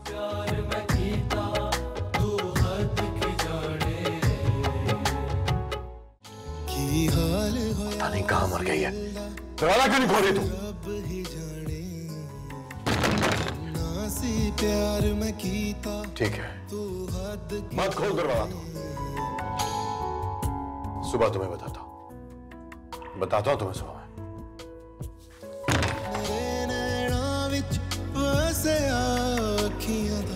प्यार मैं कीता तू हद की जाने की हाल हो, पता नहीं कहां मर गई है। दरवाजा क्यों नहीं खोल रही तू? प्यार मैं कीता ठीक है, मत खोल दरवाजा तो। सुबह तुम्हें बताता हूं तुम्हें सुबह में। मेरे नैना विच वसे आँखियां दा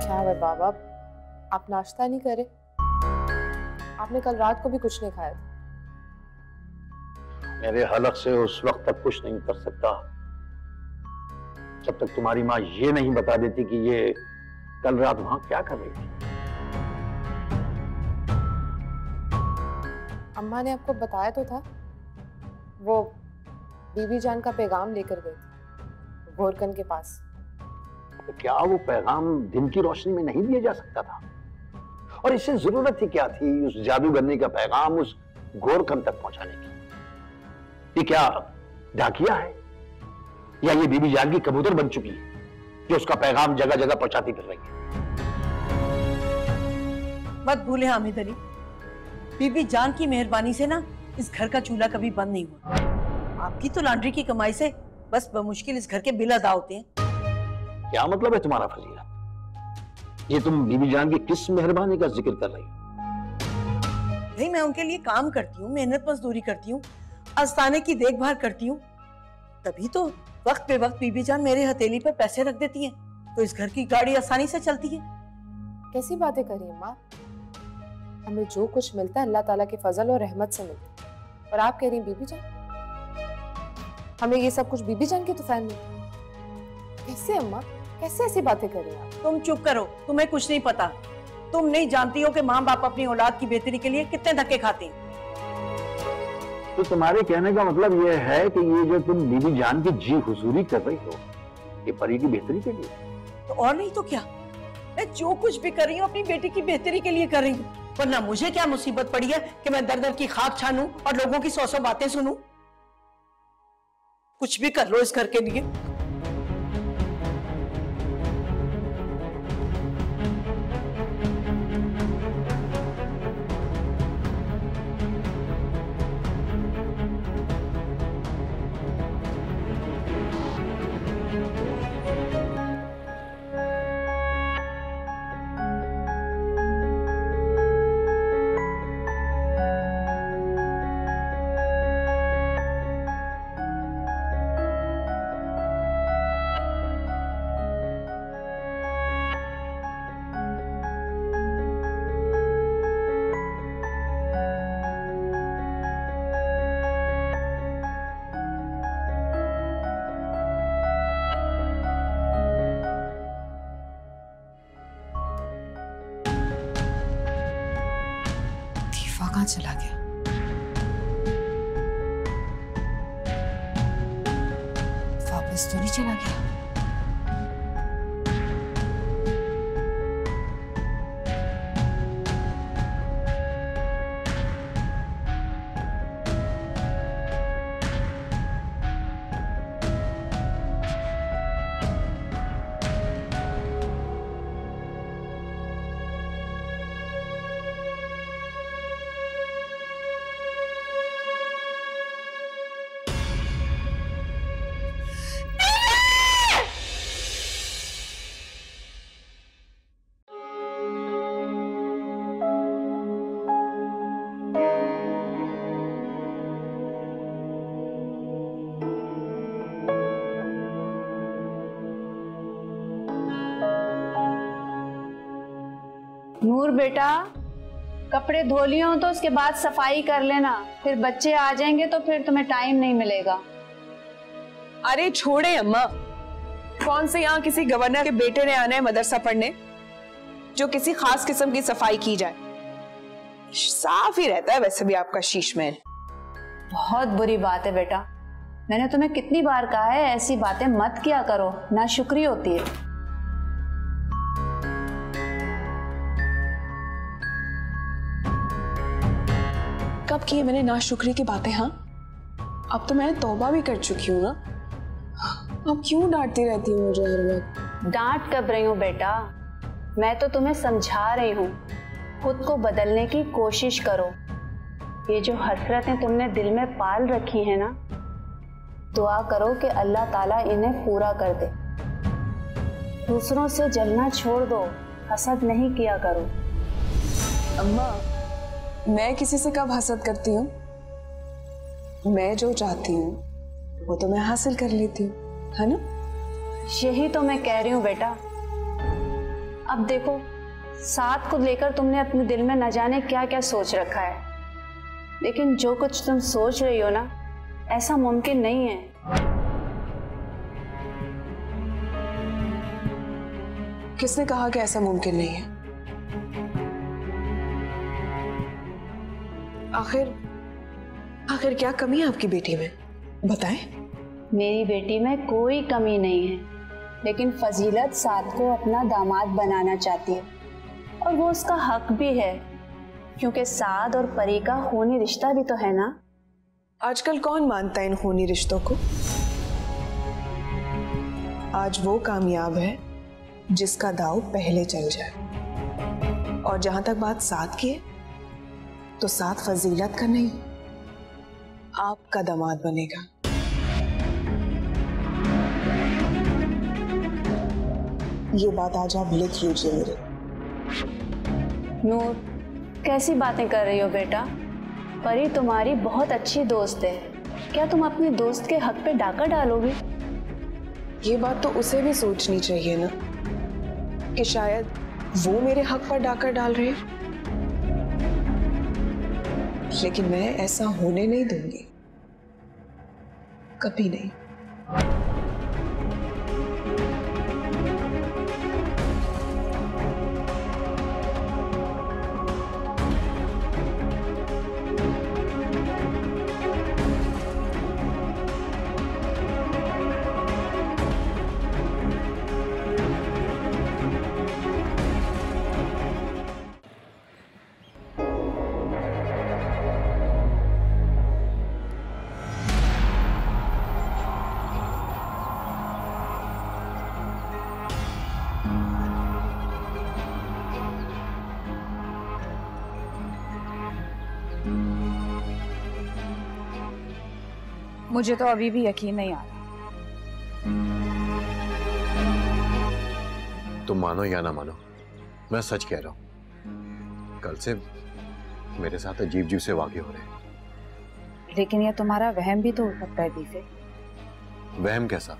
क्या है बाबा, आप नाश्ता नहीं करे? आपने कल रात को भी कुछ नहीं खाया था। मेरे हलक से उस वक्त तक कुछ नहीं कर सकता जब तक तुम्हारी माँ ये नहीं बता देती कि ये कल रात वहां क्या कर रही थी। अम्मा ने आपको बताया तो था, वो बीबी जान का पैगाम लेकर गई थी घोरकन के पास। तो क्या वो पैगाम दिन की रोशनी में नहीं दिया जा सकता था? और इससे जरूरत ही क्या थी उस जादूगरनी का पैगाम उस गोरखन तक पहुंचाने की? ये क्या डाकिया है या ये बीबी जान की कबूतर बन चुकी है जो उसका पैगाम जगह जगह पहुंचाती फिर रही है? मत भूले हामिद अली, बीबी जान की मेहरबानी से ना इस घर का चूल्हा कभी बंद नहीं हुआ। आपकी तो लॉन्ड्री की कमाई से बस बमुश्किल इस घर के बिल अदा होते हैं। क्या मतलब है तुम्हारा फजीला? ये तुम बीबी जान की किस मेहरबानी का जिक्र कर रही हो? भाई मैं उनके लिए काम करती हूँ, मेहनत मजदूरी करती हूँ, आस्थाने की देखभाल करती हूँ, तभी तो वक्त पे वक्त बीबी जान मेरे हथेली पर पैसे रख देती हैं, तो इस घर की गाड़ी आसानी से चलती है। कैसी बातें करी अम्मा, हमें जो कुछ मिलता है अल्लाह ताला के फजल और रहमत से मिलता है, और आप कह रही हैं बीबी जान, हमें ये सब कुछ बीबी जान के तूफान में। कैसे अम्मा, कैसे ऐसी बातें कर रही हैं आप? तुम चुप करो, तुम्हें कुछ नहीं पता। तुम नहीं जानती हो कि माँ बाप अपनी औलाद की बेहतरी के लिए कितने धक्के खाते हैं। तो तुम्हारे कहने का मतलब ये है कि ये जो तुम बीबी जान की जी हुजूरी कर रही हो ये परी की बेहतरी के लिए? तो और नहीं तो क्या, मैं जो कुछ भी कर रही हूँ अपनी बेटी की बेहतरी के लिए कर रही हूँ, वरना मुझे क्या मुसीबत पड़ी है कि मैं दर दर की खाक छानूं और लोगों की सौ सौ बातें सुनूं। कुछ भी कर लो इस घर के लिए। कहाँ चला गया? वापस तो नहीं चला गया? नूर बेटा, कपड़े धो लिए हो तो उसके बाद सफाई कर लेना, फिर बच्चे आ जाएंगे तो फिर तुम्हें टाइम नहीं मिलेगा। अरे छोड़े अम्मा, कौन से यहाँ किसी गवर्नर के बेटे ने आना है मदरसा पढ़ने जो किसी खास किस्म की सफाई की जाए। साफ ही रहता है वैसे भी आपका शीश महल। बहुत बुरी बात है बेटा, मैंने तुम्हें कितनी बार कहा है ऐसी बातें मत किया करो, नाशुक्री होती है। कब की है मैंने नाशुक्री की बातें? हाँ, अब तो मैं तौबा भी कर चुकी हूँ ना। अब क्यों डांटती रहती हूँ मुझे हर वक्त? डांट कब रही हूँ बेटा, मैं तो तुम्हें समझा रही हूँ, खुद को बदलने की कोशिश करो। ये जो हसरतें तुमने दिल में पाल रखी हैं ना, दुआ करो कि अल्लाह ताला इन्हें पूरा कर दे। दूसरों से जलना छोड़ दो, हसद नहीं किया करो। अम्मा, मैं किसी से कब हसद करती हूँ? मैं जो चाहती हूँ वो तो मैं हासिल कर लेती हूँ, है ना? यही तो मैं कह रही हूँ बेटा। अब देखो, साथ को लेकर तुमने अपने दिल में न जाने क्या क्या सोच रखा है, लेकिन जो कुछ तुम सोच रही हो ना, ऐसा मुमकिन नहीं है। किसने कहा कि ऐसा मुमकिन नहीं है? आखिर क्या कमी है आपकी बेटी में, बताएं। मेरी बेटी में कोई कमी नहीं है, लेकिन फजीलत साद को अपना दामाद बनाना चाहती है, और वो उसका हक भी है, क्योंकि साद और परी का खूनी रिश्ता भी तो है ना। आजकल कौन मानता है इन खूनी रिश्तों को? आज वो कामयाब है जिसका दाव पहले चल जाए। और जहां तक बात साद की है, तो साद फजीलत का नहीं, आपका दामाद बनेगा। ये बात आज आप लिख लीजिए मेरे। नूर, कैसी बातें कर रही हो बेटा? परी तुम्हारी बहुत अच्छी दोस्त है, क्या तुम अपने दोस्त के हक पे डाका डालोगी? ये बात तो उसे भी सोचनी चाहिए ना, कि शायद वो मेरे हक पर डाका डाल रहे हैं। लेकिन मैं ऐसा होने नहीं दूंगी, कभी नहीं। मुझे तो अभी भी यकीन नहीं आ रहा। तुम मानो या ना मानो, मैं सच कह रहा हूं, कल से मेरे साथ अजीब अजीब से वाक़े हो रहे हैं। लेकिन ये तुम्हारा वहम भी तो हो सकता है दीफे। वहम कैसा?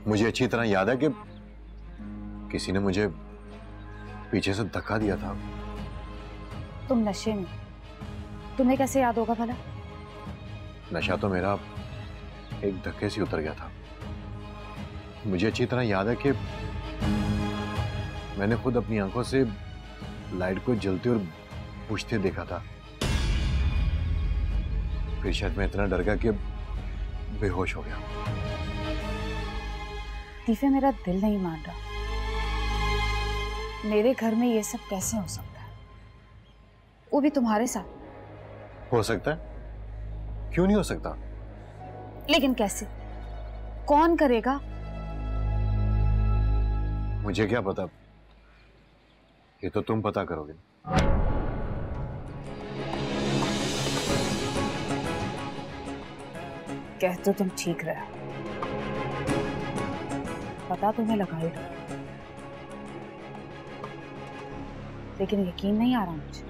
मुझे अच्छी तरह याद है कि किसी ने मुझे पीछे से धक्का दिया था। तुम नशे में, तुम्हें कैसे याद होगा भला? नशा तो मेरा एक धक्के से उतर गया था। मुझे अच्छी तरह याद है कि मैंने खुद अपनी आंखों से लाइट को जलते और बुझते देखा था। फिर शायद मैं इतना डर गया कि बेहोश हो गया। दीफे, मेरा दिल नहीं मान रहा। मेरे घर में ये सब कैसे हो सकता है, वो भी तुम्हारे साथ? हो सकता है, क्यों नहीं हो सकता? लेकिन कैसे, कौन करेगा? मुझे क्या पता, ये तो तुम पता करोगे। कह तो तुम ठीक रहा, पता तुम्हें लगा ही दो, लेकिन यकीन नहीं आ रहा मुझे।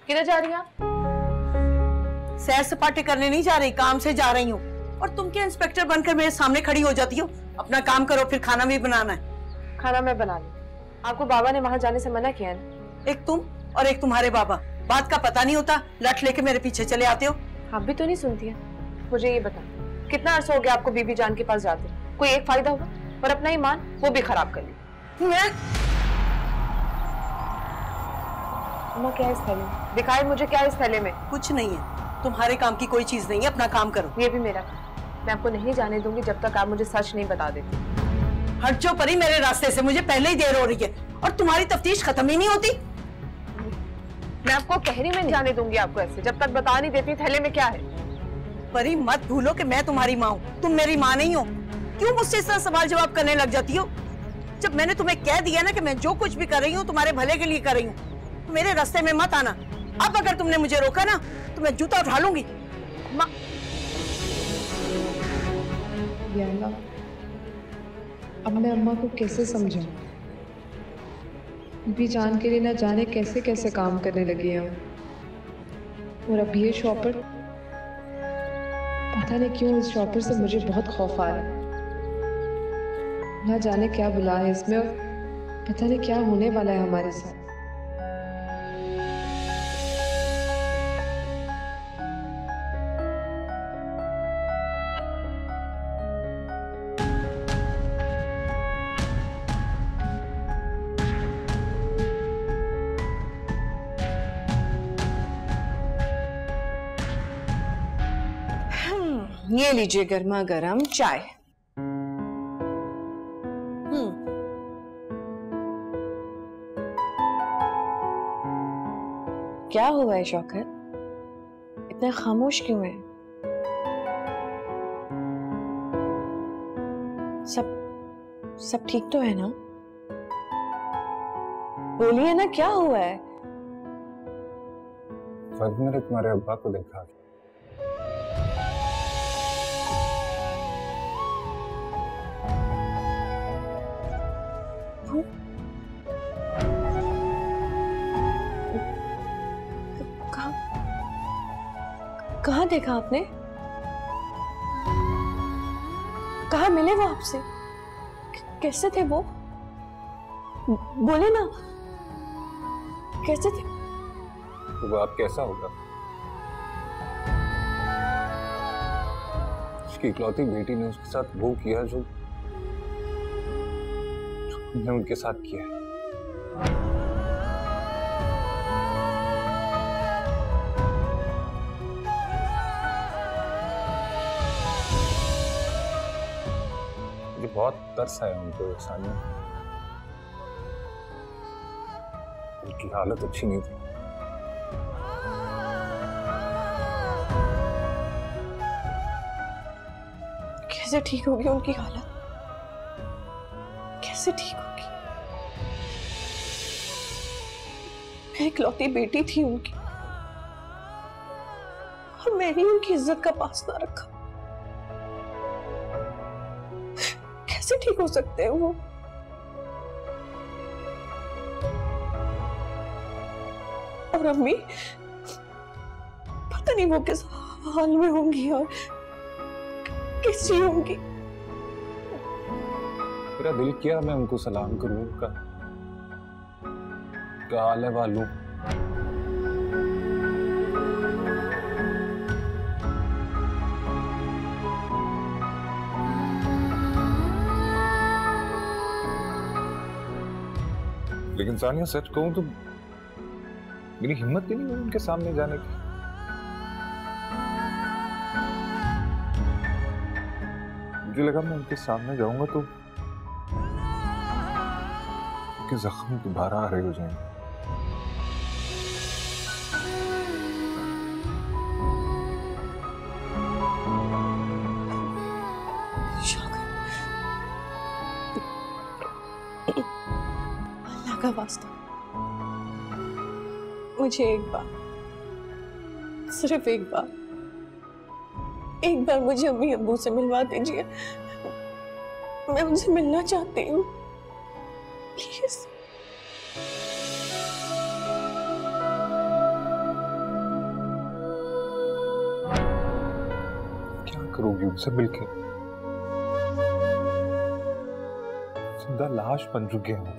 किधर जा रही हैं आप? सैर सपाटे करने नहीं जा रही, काम से जा रही हूँ। और तुम क्या इंस्पेक्टर बनकर मेरे सामने खड़ी हो जाती हो? अपना काम करो, फिर खाना भी बनाना है। खाना मैं बना लूं। आपको बाबा ने वहां जाने से मना किया है। एक तुम और एक तुम्हारे बाबा, बात का पता नहीं होता, लठ लेके मेरे पीछे चले आते हो। आप भी तो नहीं सुनती है। मुझे ये बता, कितना अर्सा हो गया आपको बीबी जान के पास जाते? कोई एक फायदा हुआ? और अपना ईमान वो भी खराब कर लिया। मैं अम्मा क्या है इस थैले में? दिखाए मुझे क्या है इस थैले में। कुछ नहीं है, तुम्हारे काम की कोई चीज नहीं है, अपना काम करो। ये भी मेरा काम। मैं आपको नहीं जाने दूंगी जब तक आप मुझे सच नहीं बता देती। हट जाओ परी मेरे रास्ते से, मुझे पहले ही देर हो रही है और तुम्हारी तफ्तीश खत्म ही नहीं होती। मैं आपको कह रही, मैं नहीं जाने दूंगी आपको ऐसे जब तक बता नहीं देती थैले में क्या है। परी मत भूलो कि मैं तुम्हारी माँ हूँ, तुम मेरी माँ नहीं हो। क्यों मुझसे इस तरह सवाल जवाब करने लग जाती हो? जब मैंने तुम्हें कह दिया ना कि मैं जो कुछ भी कर रही हूँ तुम्हारे भले के लिए कर रही हूँ, तो मेरे रास्ते में मत आना। अब अगर तुमने मुझे रोका ना तो मैं जूता उठा लूंगी। अब मैं अम्मा को कैसे समझाऊं? भी जान के लिए ना जाने कैसे कैसे काम करने लगी है। और अब ये शॉपर, पता नहीं क्यों इस शॉपर से मुझे बहुत खौफ आ रहा है। ना जाने क्या बुला है इसमें और पता नहीं क्या होने वाला है हमारे साथ। ये लीजिए गर्मा गर्म चाय। क्या हुआ है शौकत? इतना खामोश क्यों है? सब ठीक तो है ना? बोलिए ना, क्या हुआ है? फर्ज मैंने तुम्हारे अब्बा को देखा। कहाँ देखा आपने? कहाँ मिले वो आपसे? कैसे थे वो? बोले ना, कैसे थे? तो आप कैसा होगा? उसकी इकलौती बेटी ने उसके साथ वो किया जो हमने उनके साथ किया है। मुझे बहुत तरस आया उनको सामने। उनकी हालत अच्छी नहीं थी। कैसे ठीक होगी उनकी हालत? कैसे ठीक होगी? मैं इकलौती बेटी थी उनकी और मैंने उनकी इज्जत का पास ना रखा। कैसे ठीक हो सकते हैं वो? और अम्मी पता नहीं वो किस हाल में होंगी और किसी होंगी। मेरा दिल किया मैं उनको सलाम करूं, उनका हाल है वालू। लेकिन सानिया सच कहूं तो मेरी हिम्मत ही नहीं हुई उनके सामने जाने की। मुझे लगा मैं उनके सामने जाऊंगा तो उनके जख्म दोबारा आ रहे हो जाएंगे। अल्लाह का वास्ता, मुझे एक बार, सिर्फ एक बार मुझे अम्मी अब्बू से मिलवा दीजिए। मैं उनसे मिलना चाहती हूँ, प्लीज। करोगी उनसे मिलके? जिंदा लाश बन चुके हैं।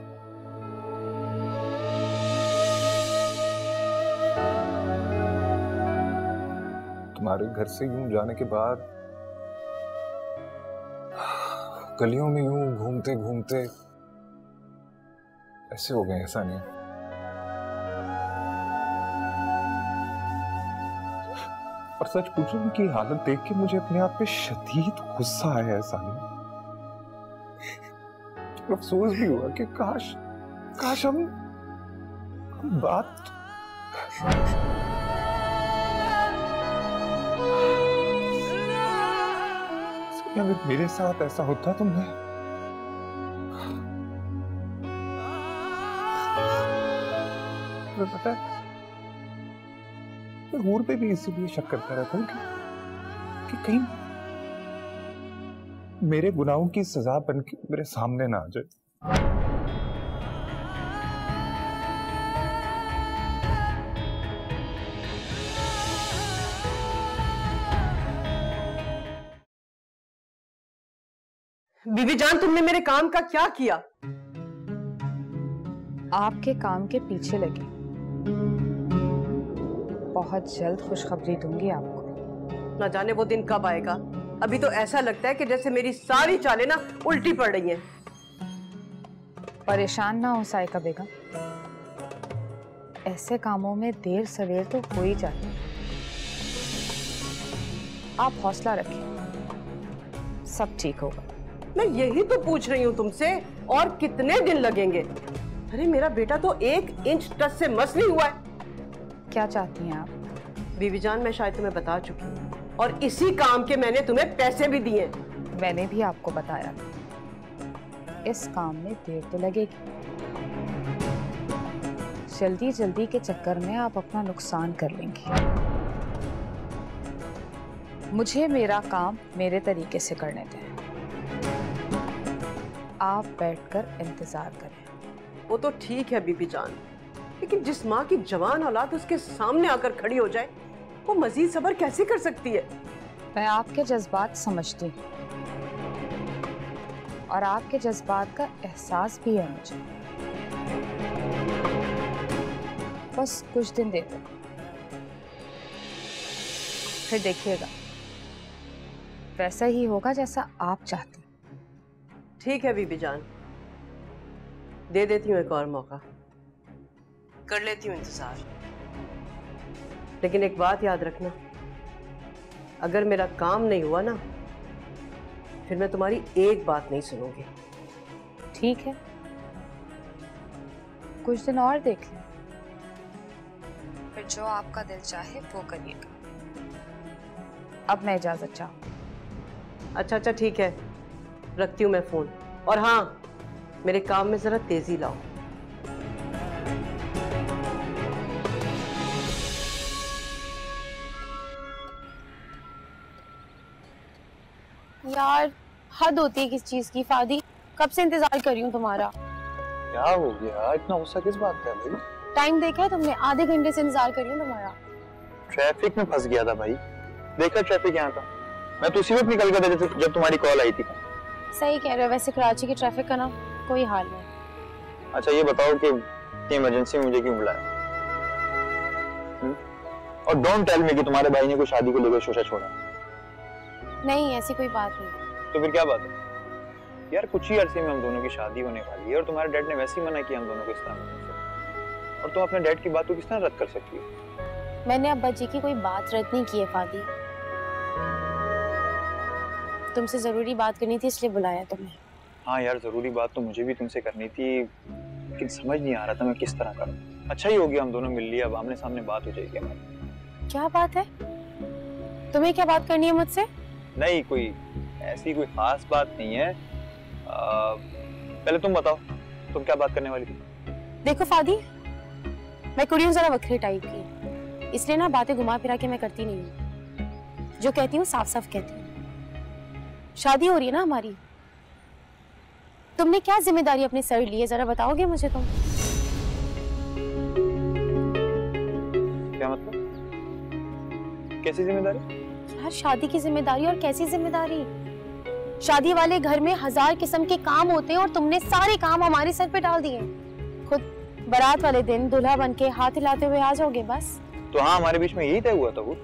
तुम्हारे घर से यूं जाने के बाद गलियों में यूं घूमते घूमते ऐसे हो गए। ऐसा नहीं, और सच पूछो उनकी हालत देख के मुझे अपने आप पे शदीद गुस्सा आया। ऐसा नहीं, अफसोस भी हुआ कि काश हम बात अगर मेरे साथ ऐसा होता तो मैं पता है मैं हूर पे भी इसीलिए शक करता रहता हूँ कि कहीं मेरे गुनाहों की सजा बन के मेरे सामने ना आ जाए। बीबी जान, तुमने मेरे काम का क्या किया? आपके काम के पीछे लगी। बहुत जल्द खुशखबरी दूंगी आपको। ना जाने वो दिन कब आएगा। अभी तो ऐसा लगता है कि जैसे मेरी सारी चालें ना उल्टी पड़ रही हैं। परेशान ना हो साइका बेगम, ऐसे कामों में देर सवेर तो हो ही जाती है। आप हौसला रखें, सब ठीक होगा। मैं यही तो पूछ रही हूँ तुमसे, और कितने दिन लगेंगे? अरे मेरा बेटा तो 1 इंच टच से मस नहीं हुआ है। क्या चाहती हैं आप? बीबी जान, मैं शायद तुम्हें बता चुकी हूँ, और इसी काम के मैंने तुम्हें पैसे भी दिए। मैंने भी आपको बताया, इस काम में देर तो लगेगी। जल्दी जल्दी के चक्कर में आप अपना नुकसान कर लेंगी। मुझे मेरा काम मेरे तरीके से करने दें। आप बैठकर इंतजार करें। वो तो ठीक है बीबी जान, लेकिन जिस माँ की जवान औलाद उसके सामने आकर खड़ी हो जाए, वो मजीद सब्र कैसे कर सकती है? मैं आपके जज्बात समझती हूँ, और आपके जज्बात का एहसास भी है मुझे। बस कुछ दिन दे दो, फिर देखिएगा वैसा ही होगा जैसा आप चाहते हैं। ठीक है बीबी जान, दे देती हूँ एक और मौका, कर लेती हूँ इंतजार। लेकिन एक बात याद रखना, अगर मेरा काम नहीं हुआ ना, फिर मैं तुम्हारी एक बात नहीं सुनूंगी। ठीक है, कुछ दिन और देख लें, फिर जो आपका दिल चाहे वो करिएगा। अब मैं इजाजत चाहूँ। अच्छा ठीक है, रखती हूँ मैं फोन। और हाँ, मेरे काम में जरा तेजी लाओ। यार हद होती है किस चीज की। फादी, कब से इंतजार कर रही हूँ तुम्हारा। क्या हो गया? इतना गुस्सा किस बात का है भाई? टाइम देखा है तुमने? आधे घंटे से इंतजार कर रही हूँ तुम्हारा। ट्रैफिक में फंस गया था भाई। देखा ट्रैफिक यहाँ था, मैं तो उसी वक्त निकल गया था जब तुम्हारी कॉल आई थी। सही कह रहे हो, वैसे कराची के ट्रैफिक का ना कोई हाल नहीं। अच्छा ये बताओ कि इमरजेंसी में मुझे क्यों बुलाया? और डोंट टेल मी कि तुम्हारे भाई ने कोई शादी को लेकर शोशा छोड़ा। नहीं, ऐसी कोई बात नहीं। तो फिर क्या बात है यार? कुछ ही अरसे में हम दोनों की शादी होने वाली है, और तुम्हारे डैड ने वैसे ही मना किया हम दोनों को इस तरह मिलने से। और तुम अपने डैड की बात को किस तरह रद्द कर सकती हो? मैंने अब्बा जी की कोई बात रद्द नहीं की है फादी। तुमसे जरूरी बात करनी थी इसलिए बुलाया तुम्हें। हाँ यार, जरूरी बात तो मुझे भी तुमसे करनी थी, लेकिन समझ नहीं आ रहा था मैं किस तरह करूं। अच्छा ही हो गया हम दोनों मिल लिया, अब आमने सामने बात हो जाएगी हमारी। क्या बात है? तुम्हें क्या बात करनी है मुझसे? नहीं, कोई ऐसी कोई खास बात नहीं है। पहले तुम बताओ, तुम क्या बात करने वाली थी? देखो फादी, मैं कुड़ी हूँ जरा वक्री टाइप की, इसलिए ना बातें घुमा फिरा के मैं करती नहीं हूँ। जो कहती हूँ साफ साफ कहती हूँ। शादी हो रही है ना हमारी, तुमने क्या जिम्मेदारी अपने सर ली है, जरा बताओगे मुझे तुम? क्या मतलब? कैसी जिम्मेदारी? यार शादी की जिम्मेदारी, और कैसी जिम्मेदारी? शादी वाले घर में 1000 किस्म के काम होते हैं और तुमने सारे काम हमारे सर पे डाल दिए। खुद बारात वाले दिन दूल्हा बन के हाथ हिलाते हुए आ जाओगे बस। तो हाँ, हमारे बीच में यही तय हुआ था। वो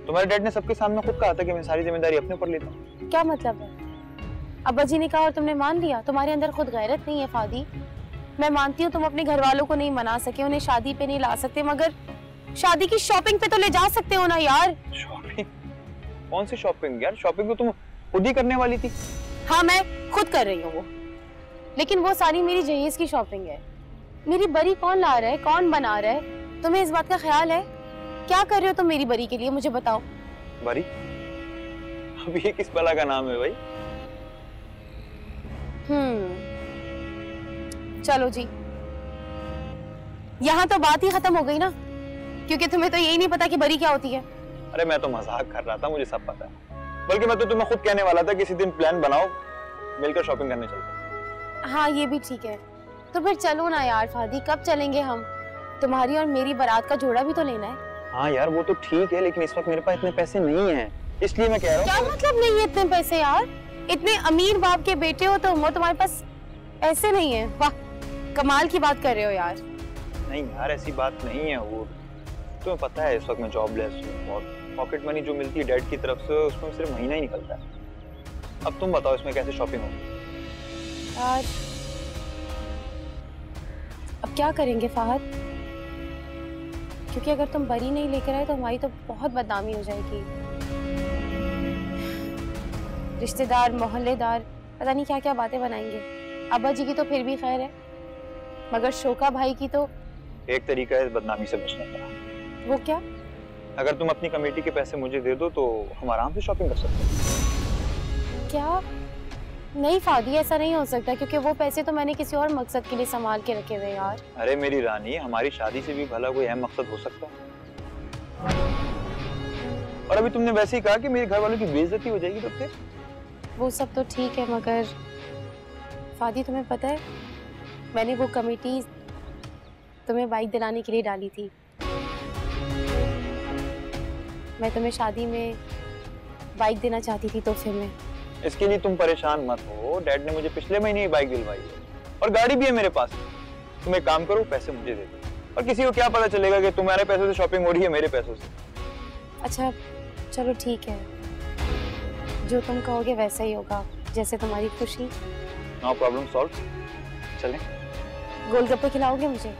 तुम्हारे डैड ने सबके सामने खुद कहा था कि मैं सारी जिम्मेदारी अपने ऊपर लेता हूँ। क्या मतलब है? अब्बा जी ने कहा और तुमने मान लिया? तुम्हारे अंदर खुद गैरत नहीं है फादी। मैं मानती हूँ तुम अपने घर वालों को नहीं मना सके, उन्हें शादी पे नहीं ला सकते, मगर शादी की शॉपिंग पे तो ले जा सकते हो ना यार। शॉपिंग? कौन सी शॉपिंग यार? शॉपिंग तो तुम खुद ही करने वाली थी। हाँ, मैं खुद कर रही हूँ वो, लेकिन वो सारी मेरी जहेज की शॉपिंग है। मेरी बरी कौन ला रहा है, कौन बना रहा है? तुम्हें इस बात का ख्याल है? क्या कर रहे हो तुम मेरी बरी के लिए, मुझे बताओ। बरी? अब ये किस बला का नाम है भाई? चलो जी, यहाँ तो बात ही खत्म हो गई ना, क्योंकि तुम्हें तो यही नहीं पता कि बरी क्या होती है। अरे मैं तो मजाक कर रहा था, मुझे सब पता है। बल्कि मैं तो तुम्हें खुद कहने वाला था किसी दिन प्लान बनाओ, मिलकर शॉपिंग करने चलते। हाँ, ये भी ठीक है। तो फिर चलो ना यार फादी, कब चलेंगे हम? तुम्हारी और मेरी बारात का जोड़ा भी तो लेना है। हाँ यार, वो तो ठीक है, लेकिन इस वक्त मेरे पास इतने पैसे नहीं हैं, इसलिए मैं कह रहा हूँ। क्या मतलब नहीं है इतने पैसे यार? इतने अमीर बाप के बेटे हो तुम, वो तुम्हारे पास ऐसे नहीं है? वाह, कमाल की बात कर रहे हो यार। नहीं यार, ऐसी बात नहीं है। वो तुम्हें पता है इस वक्त मैं जॉबलेस हूँ और पॉकेट मनी जो मिलती है डैड की तरफ से उसमें सिर्फ महीना ही निकलता है। अब तुम बताओ इसमें कैसे शॉपिंग होगी यार? अब क्या करेंगे फहद? क्योंकि अगर तुम बरी नहीं लेकर आए तो हमारी तो बहुत बदनामी हो जाएगी। रिश्तेदार, मोहल्लेदार पता नहीं क्या क्या बातें बनाएंगे। अब्बा जी की तो फिर भी खैर है, मगर शोका भाई की तो। एक तरीका है इस बदनामी से बचने का। वो क्या? अगर तुम अपनी कमेटी के पैसे मुझे दे दो तो हम आराम से शॉपिंग कर सकते हैं। क्या? नहीं फादी, ऐसा नहीं हो सकता, क्योंकि वो पैसे तो मैंने किसी और मकसद के लिए संभाल के रखे हुए यार। अरे मेरी रानी, हमारी शादी से भी भला कोई अहम मकसद हो सकता है। और अभी तुमने वैसे ही कहा कि मेरे घर वालों की बेइज्जती हो जाएगी, तो फिर? वो सब तो ठीक है, मगर फादी तुम्हें पता है मैंने वो कमेटी तुम्हें बाइक दिलाने के लिए डाली थी। मैं तुम्हें शादी में बाइक देना चाहती थी तोहफे में। इसके लिए तुम परेशान मत हो, डैड ने मुझे पिछले महीने ही बाइक दिलवाई है और गाड़ी भी है मेरे पास। तुम एक काम करो, पैसे मुझे दे दो, और किसी को क्या पता चलेगा कि तुम्हारे पैसों से शॉपिंग हो रही है मेरे पैसों से। अच्छा चलो ठीक है, जो तुम कहोगे वैसा ही होगा, जैसे तुम्हारी खुशी। No problem solve. चलें? गोलगप्पे खिलाओगे मुझे?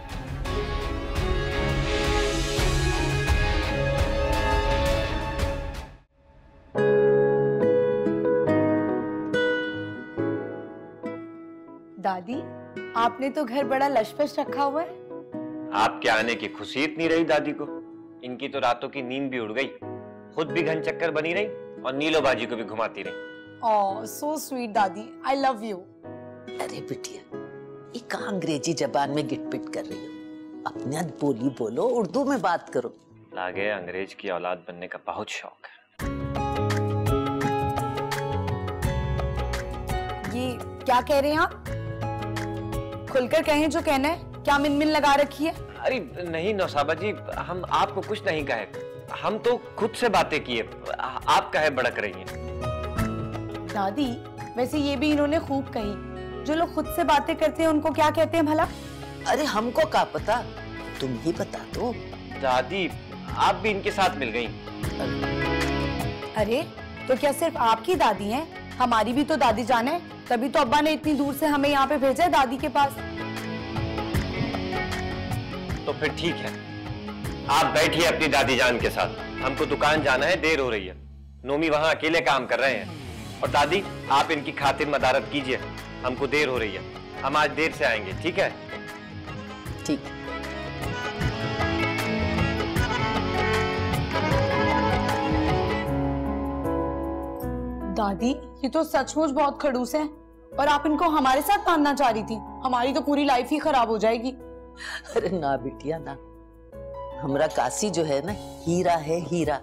दादी, आपने तो घर बड़ा लशपश रखा हुआ है। आपके आने की खुशी इतनी रही दादी को, इनकी तो रातों की नींद भी उड़ गई। खुद भी घन चक्कर बनी रही और नीलो बाजी को भी घुमाती रही। ओह सो स्वीट दादी, आई लव यू। अरे बिटिया, ये कहाँ अंग्रेजी जबान में गिटपिट कर रही हो? अपने बोली बोलो, उर्दू में बात करो। लागे अंग्रेज की औलाद बनने का बहुत शौक है। ये क्या कह रहे हैं आप? खुलकर कहें जो कहना है। क्या मिन लगा रखी है? अरे नहीं नौसाबा जी, हम आपको कुछ नहीं कहे, हम तो खुद से बातें किए, आप कहे भड़क रही हैं। दादी, वैसे ये भी इन्होंने खूब कही, जो लोग खुद से बातें करते हैं उनको क्या कहते हैं भला? अरे हमको क्या पता, तुम ही बता दो। दादी, आप भी इनके साथ मिल गई। अरे तो क्या सिर्फ आपकी दादी हैं? हमारी भी तो दादी जान है, तभी तो अब्बा ने इतनी दूर से हमें यहाँ पे भेजा है दादी के पास। तो फिर ठीक है, आप बैठिए अपनी दादी जान के साथ, हमको दुकान जाना है, देर हो रही है। नोमी वहाँ अकेले काम कर रहे हैं। और दादी, आप इनकी खातिर मदारत कीजिए, हमको देर हो रही है, हम आज देर से आएंगे। ठीक है? ठीक। दादी, ये तो सचमुच बहुत खड़ूस हैं, और आप इनको हमारे साथ बांधना चाह रही थी। हमारी तो पूरी लाइफ ही खराब हो जाएगी। अरे ना बिटिया ना, हमरा काशी जो है ना, हीरा है हीरा।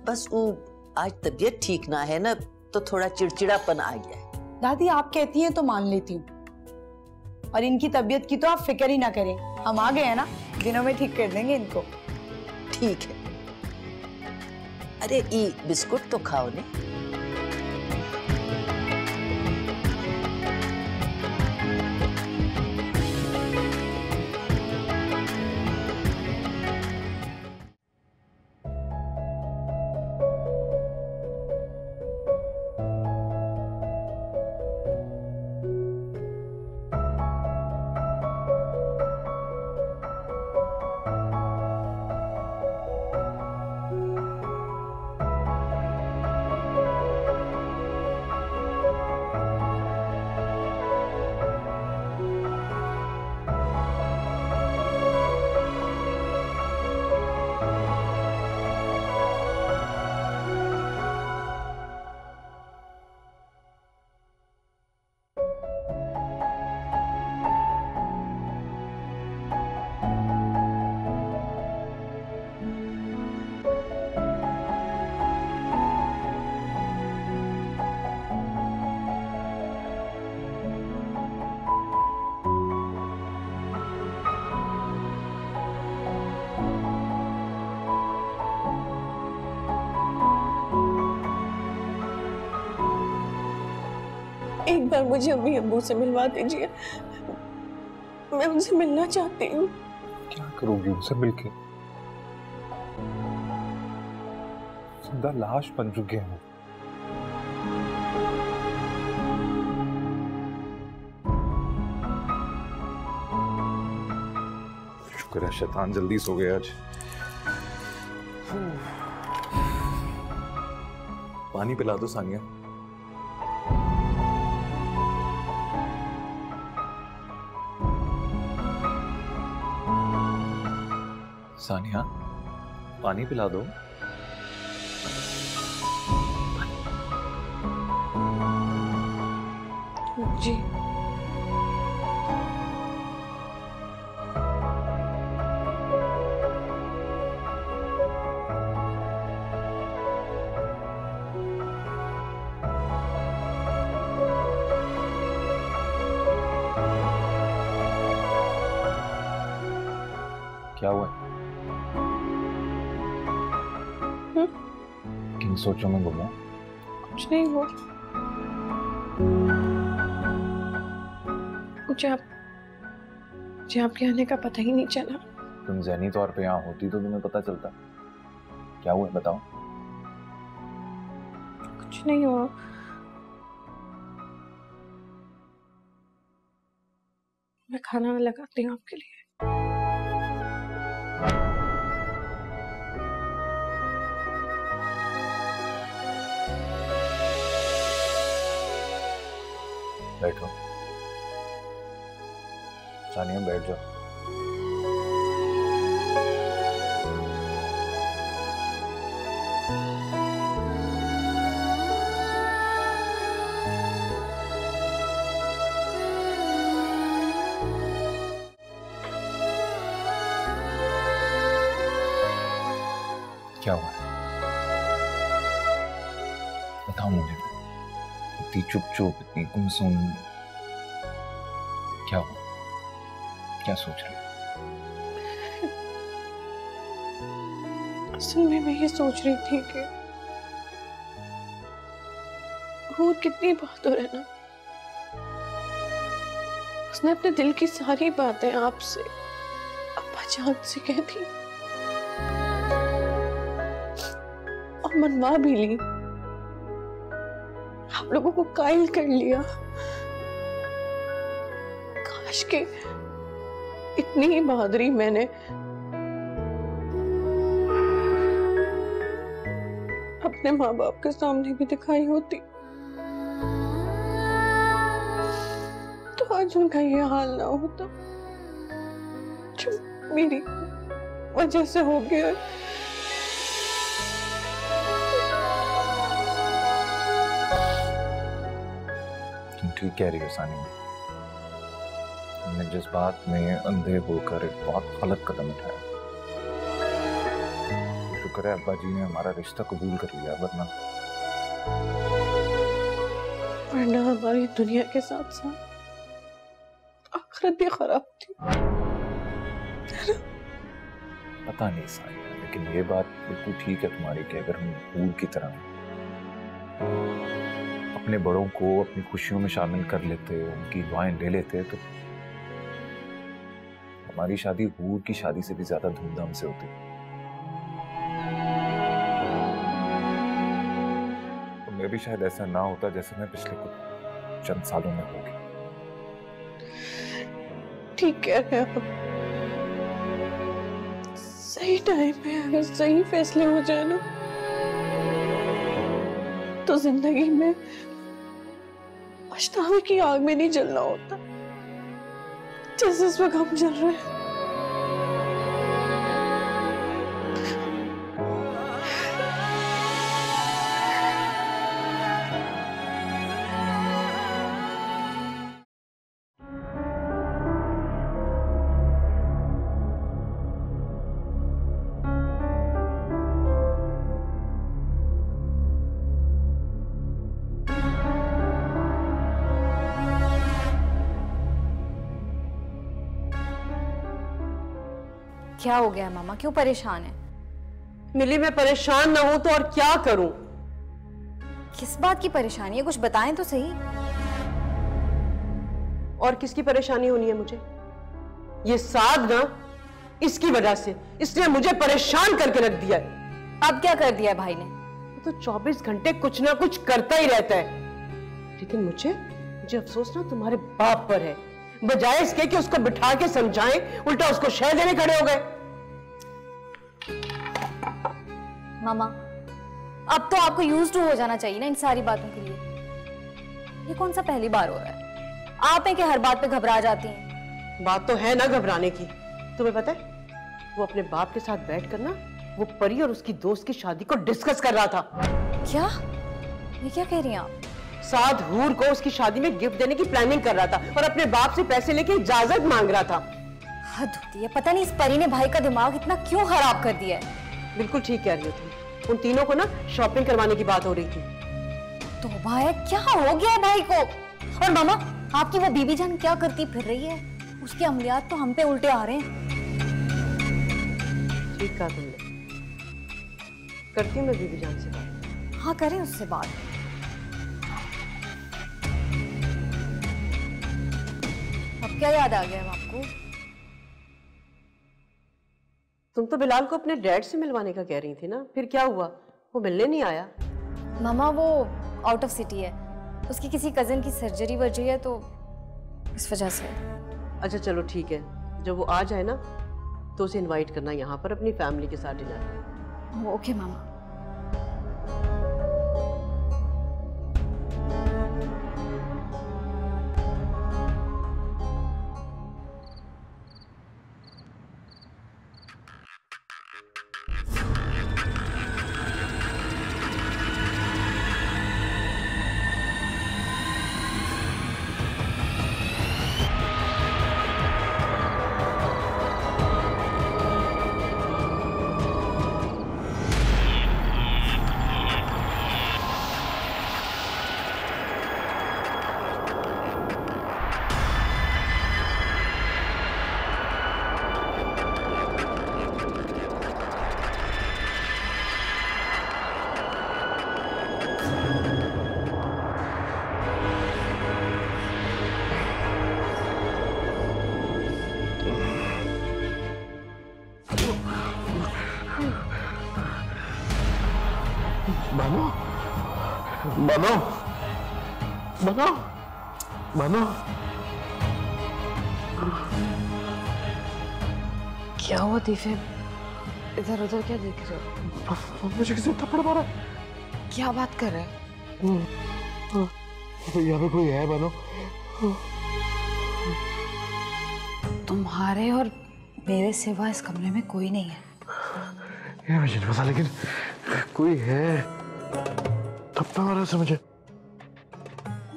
बस वो आज तबीयत ठीक ना है ना, तो थोड़ा चिड़चिड़ापन आ गया है। दादी, आप कहती हैं तो मान लेती हूँ, और इनकी तबीयत की तो आप फिक्र ही ना करें, हम आ गए हैं ना, दिनों में ठीक कर देंगे इनको। ठीक है। अरे ई बिस्कुट तो खाओ ने। एक बार मुझे अम्मी अब्बू से मिलवा दीजिए, मैं उनसे मिलना चाहती हूँ। क्या करोगी उनसे मिलके? जिंदा लाश बन चुके हैं। शुक्र है शैतान जल्दी सो गया आज। पानी पिला दो सानिया। सानिया पानी पिला दो। जी। क्या हुआ? किन सोचों में गुम हो? कुछ नहीं हुआ। मुझे आपके आने का पता ही नहीं चला। तुम ज़हनी तौर पे यहाँ होती तो तुम्हें पता चलता। क्या हुआ बताओ? कुछ नहीं हुआ। मैं खाना लगाती हूँ आपके लिए। बैठो सानिया, बैठ जाओ। क्या हुआ? बताओ मुझे। इतनी चुप चुप, इतनी गुमसुम, क्या हुआ? क्या सोच रहे? असल में मैं ये सोच रही थी कि हूर कितनी बहादुर है ना। उसने अपने दिल की सारी बातें आपसे, अब्बा जान से कह दी और मनवा भी ली। आप लोगों को कायल कर लिया। काश के इतनी ही बहादुरी मैंने अपने माँ बाप के सामने भी दिखाई होती तो आज उनका ये हाल ना होता जो मेरी वजह से हो गया। तुम ठीक कह रही हो सानिया। हमने जिस बात में अंधे होकर एक बहुत गलत कदम उठाया। शुक्र है अब्बा जी ने हमारा रिश्ता कबूल कर लिया, वरना हमारी दुनिया के साथ साथ आखिरत भी खराब थी। पता नहीं सानिया, लेकिन ये बात बिल्कुल ठीक है तुम्हारी कि अगर हम भूल की तरह अपने बड़ों को अपनी खुशियों में शामिल कर लेते, उनकी दुआएं ले लेते, तो हमारी शादी हूर की शादी से भी ज्यादा धूमधाम से होती। तो मैं भी शायद ऐसा ना होता जैसे मैं पिछले कुछ चंद सालों में हो गया। ठीक कह रहे हैं आप। सही टाइम पे अगर सही फैसले हो जाए ना तो जिंदगी में पछतावे की आग में नहीं जलना होता जैसे इस वक्त हम जल रहे हैं। क्या हो गया मामा, क्यों परेशान है? मिली मैं परेशान ना हूं तो और क्या करूं? किस बात की परेशानी है, कुछ बताएं तो सही। और किसकी परेशानी होनी है मुझे? ये साद ना इसकी वजह से, इसने मुझे परेशान करके रख दिया है। अब क्या कर दिया है भाई ने? तो 24 घंटे कुछ ना कुछ करता ही रहता है। लेकिन मुझे अफसोस ना तुम्हारे बाप पर है। बजाय इसके कि उसको बिठा के समझाएं, उल्टा उसको शह देने खड़े हो गए। मामा, अब तो आपको यूज्ड टू हो जाना चाहिए ना इन सारी बातों के लिए। ये कौन सा पहली बार हो रहा है? आप हैं कि हर बात पे घबरा जाती हैं। बात तो है ना घबराने की। तुम्हें पता है वो अपने बाप के साथ बैठ कर ना वो परी और उसकी दोस्त की शादी को डिस्कस कर रहा था। क्या? ये क्या कह रही हैं आप? साद हूर को उसकी शादी में गिफ्ट देने की प्लानिंग कर रहा था और अपने बाप से पैसे लेके इजाजत मांग रहा था। हद होती है, पता नहीं इस परी ने भाई का दिमाग इतना क्यों खराब कर दिया है। बिल्कुल ठीक कह रही हो तुम। उन तीनों को ना शॉपिंग करवाने की बात हो रही थी। तो भाई क्या हो गया है भाई को? और मामा, आपकी वो बीबी जान क्या करती फिर रही है? उसके अमलियात तो हम पे उल्टे आ रहे हैं। ठीक कहा तुमने। करती हूँ मैं बीबी जान से बात। हाँ करें उससे बात। अब क्या याद आ गया आपको? तुम तो बिलाल को अपने डैड से मिलवाने का कह रही थी ना, फिर क्या हुआ? वो मिलने नहीं आया? मामा वो आउट ऑफ सिटी है, उसकी किसी कजन की सर्जरी वर्जरी है तो इस वजह से। अच्छा चलो ठीक है, जब वो आ जाए ना तो उसे इनवाइट करना यहाँ पर अपनी फैमिली के साथ डिनर। ओके मामा। बनो बनो बनो बनो। क्या हुआ दीफे? इधर उधर क्या देख रहे हो? मुझे किसी थप्पड़ मारा। क्या बात कर रहे हैं? यहाँ पे कोई है बनो? तुम्हारे और मेरे सिवा इस कमरे में कोई नहीं है। ये मुझे नहीं पता, लेकिन कोई है। थप्पड़ मारा से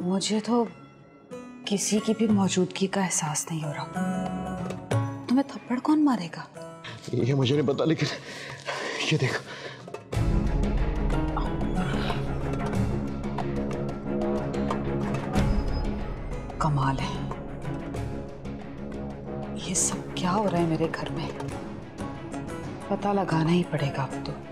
मुझे तो किसी की भी मौजूदगी का एहसास नहीं हो रहा। तुम्हें थप्पड़ कौन मारेगा? ये मुझे नहीं पता, लेकिन ये देख। कमाल है, ये सब क्या हो रहा है मेरे घर में? पता लगाना ही पड़ेगा अब तो।